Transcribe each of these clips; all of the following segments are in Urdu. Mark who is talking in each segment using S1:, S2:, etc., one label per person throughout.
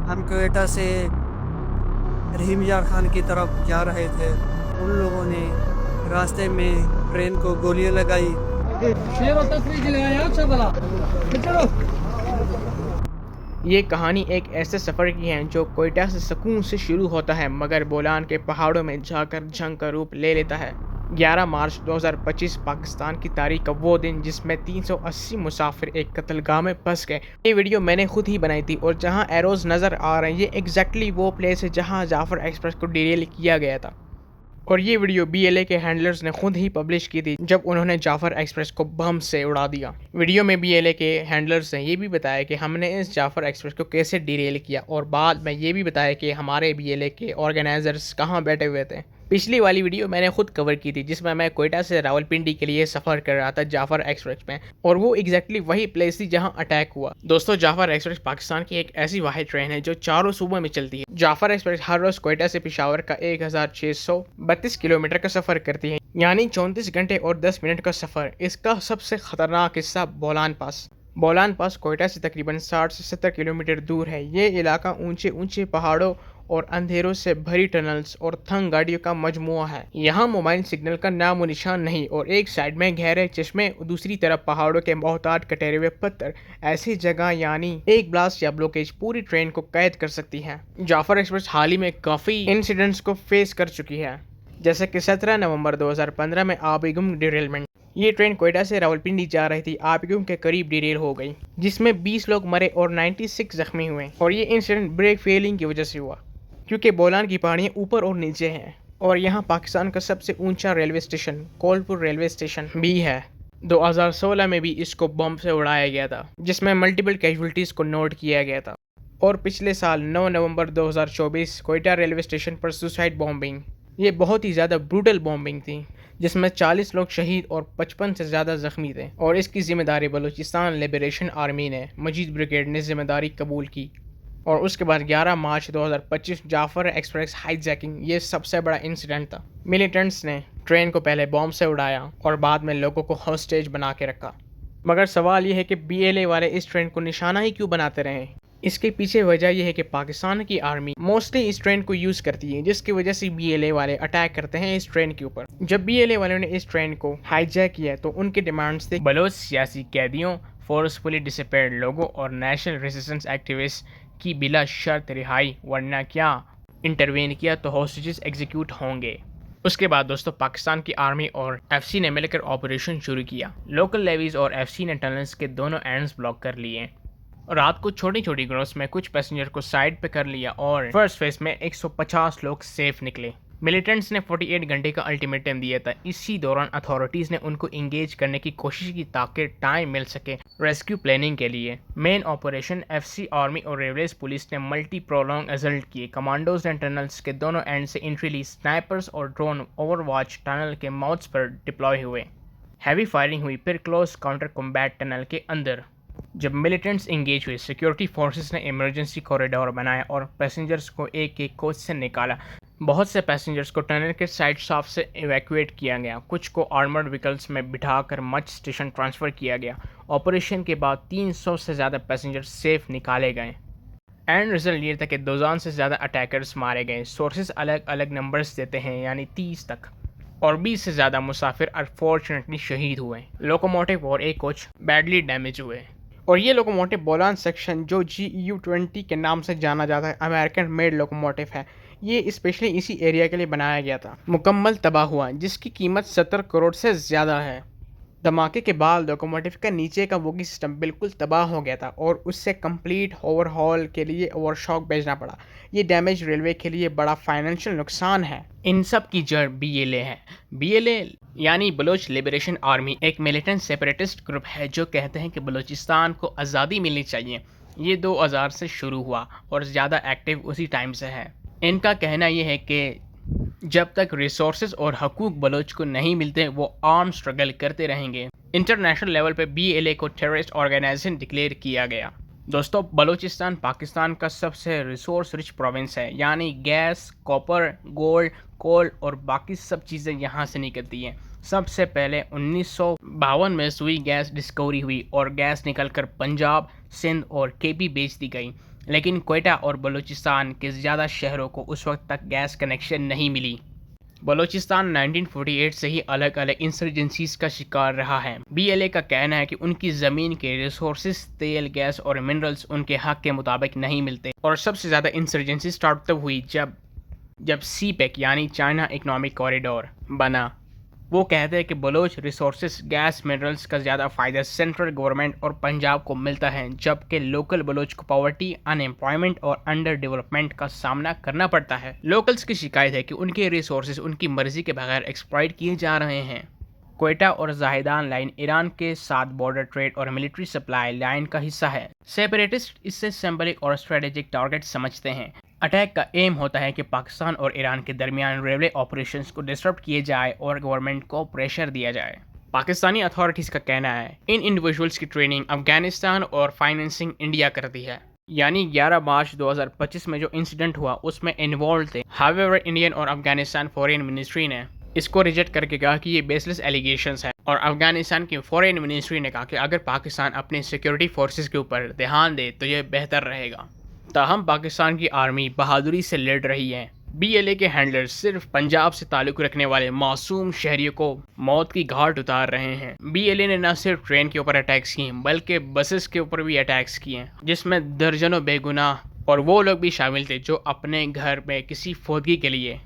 S1: ہم کوئٹہ سے رحیم یار خان کی طرف جا رہے تھے. ان لوگوں نے راستے میں ٹرین کو گولیاں لگائی.
S2: یہ کہانی ایک ایسے سفر کی ہے جو کوئٹہ سے سکون سے شروع ہوتا ہے مگر بولان کے پہاڑوں میں جا کر جنگ کا روپ لے لیتا ہے. 11 مارچ 2025 پاکستان کی تاریخ کا وہ دن جس میں 380 مسافر ایک قتل گاہ میں پھنس گئے. یہ ویڈیو میں نے خود ہی بنائی تھی اور جہاں ایروز نظر آ رہے ہیں یہ ایگزیکٹلی وہ پلیس ہے جہاں جعفر ایکسپریس کو ڈیریل کیا گیا تھا. اور یہ ویڈیو بی ایل اے کے ہینڈلرز نے خود ہی پبلش کی تھی جب انہوں نے جعفر ایکسپریس کو بم سے اڑا دیا. ویڈیو میں بی ایل اے کے ہینڈلرز نے یہ بھی بتایا کہ ہم نے اس جعفر ایکسپریس کو کیسے ڈیریل کیا اور بعد میں یہ بھی بتایا کہ ہمارے بی ایل اے کے آرگنائزرز کہاں بیٹھے ہوئے تھے. پچھلی والی ویڈیو میں نے خود کور کی تھی جس میں کوئٹہ سے راولپنڈی کے لیے سفر کر رہا تھا جعفر ایکسپریس میں اور وہ ایگزیکٹلی وہی پلیس تھی جہاں اٹیک ہوا. دوستو جعفر ایکسپریس پاکستان کی ایک ایسی واحد ٹرین ہے جو چاروں صوبوں میں چلتی ہے. جعفر ایکسپریس ہر روز کوئٹہ سے پشاور کا 1632 کلومیٹر کا سفر کرتی ہے یعنی 34 گھنٹے اور 10 منٹ کا سفر. اس کا سب سے خطرناک حصہ بولان پاس. بولان پاس کوئٹہ سے تقریباً 60 سے 70 کلومیٹر دور ہے. یہ علاقہ اونچے پہاڑوں اور اندھیروں سے بھری ٹنلز اور تھنگ گاڑیوں کا مجموعہ ہے. یہاں موبائل سگنل کا نام و نشان نہیں اور ایک سائڈ میں گہرے چشمے دوسری طرف پہاڑوں کے محتاط کٹے ہوئے پتھر. ایسی جگہ یعنی ایک بلاسٹ یا بلوکیج پوری ٹرین کو قید کر سکتی ہے. جعفر ایکسپریس حال ہی میں کافی انسیڈنٹس کو فیس کر چکی ہے جیسے کہ 17 نومبر 2015 میں آبیگم ڈیریلمنٹ. یہ ٹرین کوئٹہ سے راولپنڈی جا رہی تھی. آبیگم کے قریب ڈیریل ہو گئی جس میں 20 لوگ مرے اور 96 زخمی ہوئے اور یہ انسیڈنٹ بریک فیلنگ کی وجہ سے ہوا کیونکہ بولان کی پہاڑیاں اوپر اور نیچے ہیں اور یہاں پاکستان کا سب سے اونچا ریلوے اسٹیشن کولپور ریلوے اسٹیشن بھی ہے. 2016 میں بھی اس کو بم سے اڑایا گیا تھا جس میں ملٹیپل کیجولٹیز کو نوٹ کیا گیا تھا. اور پچھلے سال 9 نومبر 2024 کوئٹہ ریلوے اسٹیشن پر سوسائڈ بومبنگ. یہ بہت ہی زیادہ بروٹل بومبنگ تھی جس میں 40 لوگ شہید اور 55 سے زیادہ زخمی تھے اور اس کی ذمہ داری بلوچستان لبریشن آرمی نے مجید بریگیڈ نے ذمہ داری قبول کی. اور اس کے بعد 11 مارچ 2025 جعفر ایکسپریس ہائی جیکنگ یہ سب سے بڑا انسیڈنٹ تھا. ملیٹنٹس نے ٹرین کو پہلے بم سے اڑایا اور بعد میں لوگوں کو ہاسٹیج بنا کے رکھا. مگر سوال یہ ہے کہ بی ایل اے والے اس ٹرین کو نشانہ ہی کیوں بناتے رہے؟ اس کے پیچھے وجہ یہ ہے کہ پاکستان کی آرمی موسٹلی اس ٹرین کو یوز کرتی ہے جس کی وجہ سے بی ایل اے والے اٹیک کرتے ہیں اس ٹرین کے اوپر. جب بی ایل اے والوں نے اس ٹرین کو ہائی جیک کیا تو ان کی ڈیمانڈز تھے بلوچ سیاسی قیدیوں فورسفلی ڈسپیئرڈ لوگوں اور نیشنل ریزسٹنس ایکٹیوسٹ کی بلا شرط رہائی ورنہ کیا انٹروین کیا تو ہاسٹیجز ایگزیکیوٹ ہوں گے. اس کے بعد دوستو پاکستان کی آرمی اور ایف سی نے مل کر آپریشن شروع کیا. لوکل لیویز اور ایف سی نے ٹنلز کے دونوں اینڈز بلاک کر لیے. رات کو چھوٹی گروپس میں کچھ پیسنجر کو سائڈ پہ کر لیا اور فرسٹ فیز میں 150 لوگ سیف نکلے. ملیٹنٹس نے 48 گھنٹے کا الٹیمیٹم دیا تھا. اسی دوران اتھارٹیز نے ان کو انگیج کرنے کی کوشش کی تاکہ ٹائم مل سکے ریسکیو پلاننگ کے لیے. Main operation F C army اور ریلویز پولیس نے ملٹی پرولونگ ازلٹ کیے. کمانڈوز نے ٹنلز کے دونوں اینڈ سے انٹری لی. سنائپرز اور ڈرون اوور واچ ٹنل کے ماؤتھس پر ڈپلوائے ہوئے. ہیوی فائرنگ ہوئی پھر کلوز کاؤنٹر کمبیٹ ٹنل کے اندر. جب ملیٹنٹس انگیج ہوئے سیکیورٹی فورسز نے ایمرجنسی کوریڈور بنایا اور پیسنجرز کو ایک کوچ سے نکالا. بہت سے پیسنجرز کو ٹنل کے سائڈ شافٹ سے ایویکویٹ کیا گیا. کچھ کو آرمرڈ وہیکلز میں بٹھا کر مچ اسٹیشن ٹرانسفر کیا گیا. آپریشن کے بعد 300 سے زیادہ پیسنجرز سیف نکالے گئے. اینڈ رزلٹ یہ تھا کہ 2000 سے زیادہ اٹیکرز مارے گئے. سورسز الگ الگ نمبرز دیتے ہیں یعنی 30 تک اور 20 سے زیادہ مسافر انفارچونیٹلی شہید ہوئے. لوکوموٹیو اور ایک کوچ بیڈلی ڈیمیج ہوئے. اور یہ لوکوموٹیو بولان سیکشن جو GU-20 کے نام سے جانا جاتا ہے امریکن میڈ لوکوموٹیو ہے. یہ اسپیشلی اسی ایریا کے لیے بنایا گیا تھا. مکمل تباہ ہوا جس کی قیمت 70 کروڑ سے زیادہ ہے. دھماکے کے بعد لوکوموٹیو کا نیچے کا بوگی سسٹم بالکل تباہ ہو گیا تھا اور اس سے کمپلیٹ اوور ہال کے لیے اوور شاک بھیجنا پڑا. یہ ڈیمیج ریلوے کے لیے بڑا فائنینشیل نقصان ہے. ان سب کی جڑ بی ایل اے ہے. بی ایل اے یعنی بلوچ لبریشن آرمی ایک ملیٹنٹ سیپریٹسٹ گروپ ہے جو کہتے ہیں کہ بلوچستان کو آزادی ملنی چاہیے. یہ 2000 سے شروع ہوا اور زیادہ ایکٹیو اسی ٹائم سے ہے. ان کا کہنا یہ ہے کہ جب تک ریسورسز اور حقوق بلوچ کو نہیں ملتے وہ آرم سٹرگل کرتے رہیں گے. انٹرنیشنل لیول پہ بی ایل اے کو ٹیررسٹ آرگنائزیشن ڈکلیئر کیا گیا. دوستو بلوچستان پاکستان کا سب سے ریسورس رچ پروونس ہے یعنی گیس کاپر گولڈ کول اور باقی سب چیزیں یہاں سے نکلتی ہیں. سب سے پہلے 1952 میں سوئی گیس ڈسکوری ہوئی اور گیس نکل کر پنجاب سندھ اور کے پی بیچ دی گئی. لیکن کوئٹہ اور بلوچستان کے زیادہ شہروں کو اس وقت تک گیس کنیکشن نہیں ملی۔ بلوچستان 1948 سے ہی الگ الگ انسرجنسیز کا شکار رہا ہے۔ BLA کا کہنا ہے کہ ان کی زمین کے ریسورسز، تیل، گیس اور منرلز ان کے حق کے مطابق نہیں ملتے، اور سب سے زیادہ انسرجنسی سٹارٹ تب ہوئی جب CPEC یعنی چائنا اکنامک کوریڈور بنا۔ وہ کہتے ہیں کہ بلوچ ریسورسز، گیس، منرلز کا زیادہ فائدہ سینٹرل گورنمنٹ اور پنجاب کو ملتا ہے، جبکہ لوکل بلوچ کو پاورٹی، ان ایمپلائمنٹ اور انڈر ڈیولپمنٹ کا سامنا کرنا پڑتا ہے۔ لوکلز کی شکایت ہے کہ ان کے ریسورسز ان کی مرضی کے بغیر ایکسپلائٹ کیے جا رہے ہیں۔ کوئٹہ اور زاہدان لائن ایران کے ساتھ بارڈر ٹریڈ اور ملٹری سپلائی لائن کا حصہ ہے۔ سیپریٹسٹ اس سے سمبلک اور اسٹریٹجک ٹارگٹ سمجھتے ہیں۔ اٹیک کا ایم ہوتا ہے کہ پاکستان اور ایران کے درمیان ریلوے آپریشنز کو ڈسٹرب کیے جائے اور گورنمنٹ کو پریشر دیا جائے۔ پاکستانی اتھارٹیز کا کہنا ہے ان انڈیویجولز کی ٹریننگ افغانستان اور فائننسنگ انڈیا کرتی ہے۔ یعنی 11 مارچ 2025 میں جو انسیڈنٹ ہوا اس میں انوالوڈ تھے۔ ہاویور انڈین اور افغانستان فورین منسٹری نے اس کو ریجیکٹ کر کے کہا کہ یہ بیس لیس ایلیگیشنز ہیں، اور افغانستان کی فورین منسٹری نے کہا کہ اگر پاکستان اپنے سیکیورٹی فورسز کے اوپر دھیان دے تو یہ بہتر رہے گا۔ تاہم پاکستان کی آرمی بہادری سے لڑ رہی ہے۔ BLA کے ہینڈلرز صرف پنجاب سے تعلق رکھنے والے معصوم شہریوں کو موت کی گھاٹ اتار رہے ہیں۔ BLA نے نہ صرف ٹرین کے اوپر اٹیکس کیے بلکہ بسز کے اوپر بھی اٹیکس کیے، جس میں درجنوں بے گناہ اور وہ لوگ بھی شامل تھے جو اپنے گھر میں کسی فوتگی کے لیے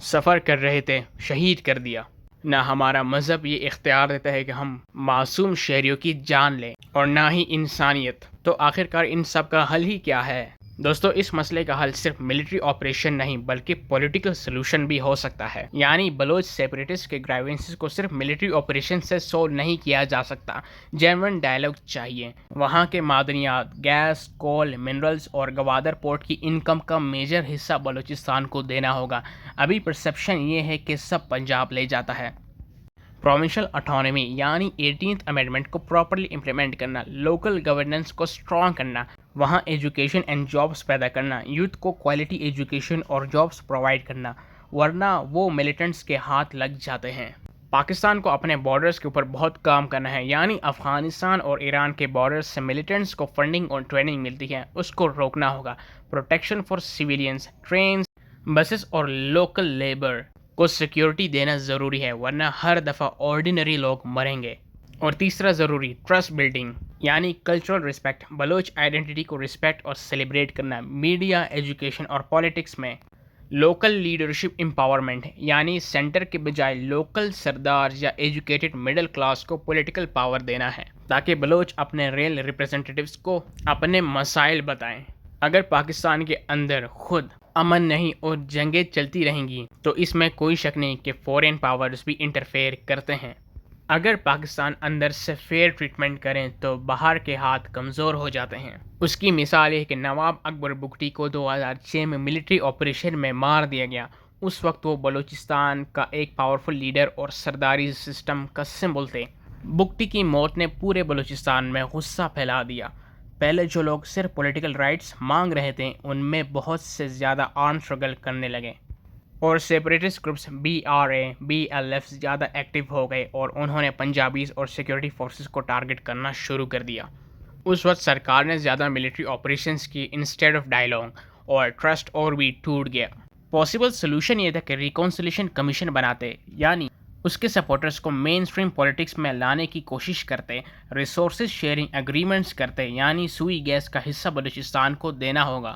S2: سفر کر رہے تھے، شہید کر دیا۔ نہ ہمارا مذہب یہ اختیار دیتا ہے کہ ہم معصوم شہریوں کی جان لیں، اور نہ ہی انسانیت۔ تو آخرکار ان سب کا حل ہی کیا ہے؟ دوستو، اس مسئلے کا حل صرف ملٹری آپریشن نہیں بلکہ پولیٹیکل سلوشن بھی ہو سکتا ہے۔ یعنی بلوچ سیپریٹسٹ کے گرائیونسز کو صرف ملٹری آپریشن سے سولو نہیں کیا جا سکتا، جینوئن ڈائیلاگ چاہیے۔ وہاں کے معدنیات، گیس، کول، منرلز اور گوادر پورٹ کی انکم کا میجر حصہ بلوچستان کو دینا ہوگا۔ ابھی پرسیپشن یہ ہے کہ سب پنجاب لے جاتا ہے۔ پروونشل اٹانومی یعنی 18th امینڈمنٹ کو پراپرلی امپلیمنٹ کرنا، لوکل گورننس کو اسٹرانگ کرنا، وہاں ایجوکیشن اینڈ جابس پیدا کرنا، یوتھ کو کوالٹی ایجوکیشن اور جابس پرووائڈ کرنا، ورنہ وہ ملیٹنٹس کے ہاتھ لگ جاتے ہیں۔ پاکستان کو اپنے بارڈرز کے اوپر بہت کام کرنا ہے، یعنی افغانستان اور ایران کے بارڈرز سے ملیٹنٹس کو فنڈنگ اور ٹریننگ ملتی ہے، اس کو روکنا ہوگا۔ Protection for civilians, trains, buses اور لوکل لیبر کو سیکیورٹی دینا ضروری ہے، ورنہ ہر دفعہ آرڈینری لوگ مریں گے۔ اور تیسرا ضروری ٹرسٹ بلڈنگ یعنی کلچرل رسپیکٹ، بلوچ آئیڈینٹی کو رسپیکٹ اور سیلیبریٹ کرنا۔ میڈیا، ایجوکیشن اور پالیٹکس میں لوکل لیڈرشپ امپاورمنٹ، یعنی سینٹر کے بجائے لوکل سردار یا ایجوکیٹڈ مڈل کلاس کو پولیٹیکل پاور دینا ہے، تاکہ بلوچ اپنے ریل ریپرزنٹیٹیوز کو اپنے مسائل بتائیں۔ اگر پاکستان کے اندر خود امن نہیں اور جنگیں چلتی رہیں گی تو اس میں کوئی شک نہیں کہ فورین پاورز بھی انٹرفیئر کرتے ہیں۔ اگر پاکستان اندر سے فیئر ٹریٹمنٹ کریں تو باہر کے ہاتھ کمزور ہو جاتے ہیں۔ اس کی مثال ہے کہ نواب اکبر بگٹی کو 2006 میں ملٹری آپریشن میں مار دیا گیا۔ اس وقت وہ بلوچستان کا ایک پاورفل لیڈر اور سرداری سسٹم کا سمبل تھے۔ بگٹی کی موت نے پورے بلوچستان میں غصہ پھیلا دیا۔ پہلے جو لوگ صرف پولیٹیکل رائٹس مانگ رہے تھے ان میں بہت سے زیادہ آرم اسٹرگل کرنے لگے، اور سیپریٹسٹ گروپس BRA، BLF زیادہ ایکٹیو ہو گئے، اور انہوں نے پنجابیز اور سیکیورٹی فورسز کو ٹارگٹ کرنا شروع کر دیا۔ اس وقت سرکار نے زیادہ ملٹری آپریشنز کی انسٹیڈ آف ڈائیلاگ، اور ٹرسٹ اور بھی ٹوٹ گیا۔ پاسبل سلوشن یہ تھا کہ ریکونسلیشن کمیشن بناتے، یعنی اس کے سپورٹرز کو مین سٹریم پولیٹکس میں لانے کی کوشش کرتے، ریسورسز شیئرنگ ایگریمنٹس کرتے، یعنی سوئی گیس کا حصہ بلوچستان کو دینا ہوگا،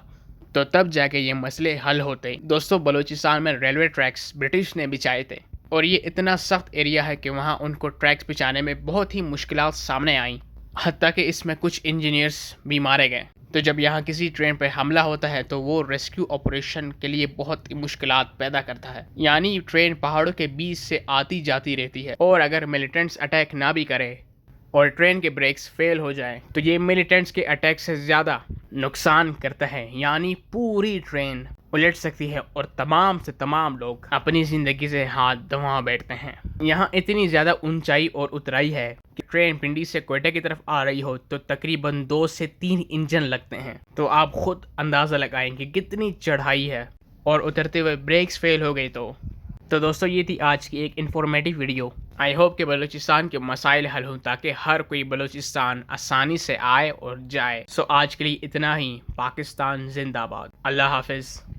S2: تو تب جا کے یہ مسئلے حل ہوتے۔ دوستو، بلوچستان میں ریلوے ٹریکس برٹش نے بچھائے تھے، اور یہ اتنا سخت ایریا ہے کہ وہاں ان کو ٹریکس بچھانے میں بہت ہی مشکلات سامنے آئیں، حتیٰ کہ اس میں کچھ انجینئرز بھی مارے گئے۔ تو جب یہاں کسی ٹرین پہ حملہ ہوتا ہے تو وہ ریسکیو آپریشن کے لیے بہت ہی مشکلات پیدا کرتا ہے، یعنی ٹرین پہاڑوں کے بیچ سے آتی جاتی رہتی ہے، اور اگر ملیٹنٹس اٹیک نہ بھی کرے اور ٹرین کے بریکس فیل ہو جائیں تو یہ ملیٹنٹس کے اٹیک سے زیادہ نقصان کرتا ہے، یعنی پوری ٹرین الٹ سکتی ہے اور تمام سے تمام لوگ اپنی زندگی سے ہاتھ دھوا بیٹھتے ہیں۔ یہاں اتنی زیادہ اونچائی اور اترائی ہے کہ ٹرین پنڈی سے کوئٹہ کی طرف آ رہی ہو تو تقریباً 2 سے 3 انجن لگتے ہیں، تو آپ خود اندازہ لگائیں کہ کتنی چڑھائی ہے، اور اترتے ہوئے بریکس فیل ہو گئی تو دوستو یہ تھی آج کی ایک انفارمیٹیو ویڈیو۔ آئی ہوپ کہ بلوچستان کے مسائل حل ہوں تاکہ ہر کوئی بلوچستان آسانی سے آئے اور جائے. سو آج کے لیے اتنا ہی. پاکستان زندہ باد. اللہ حافظ.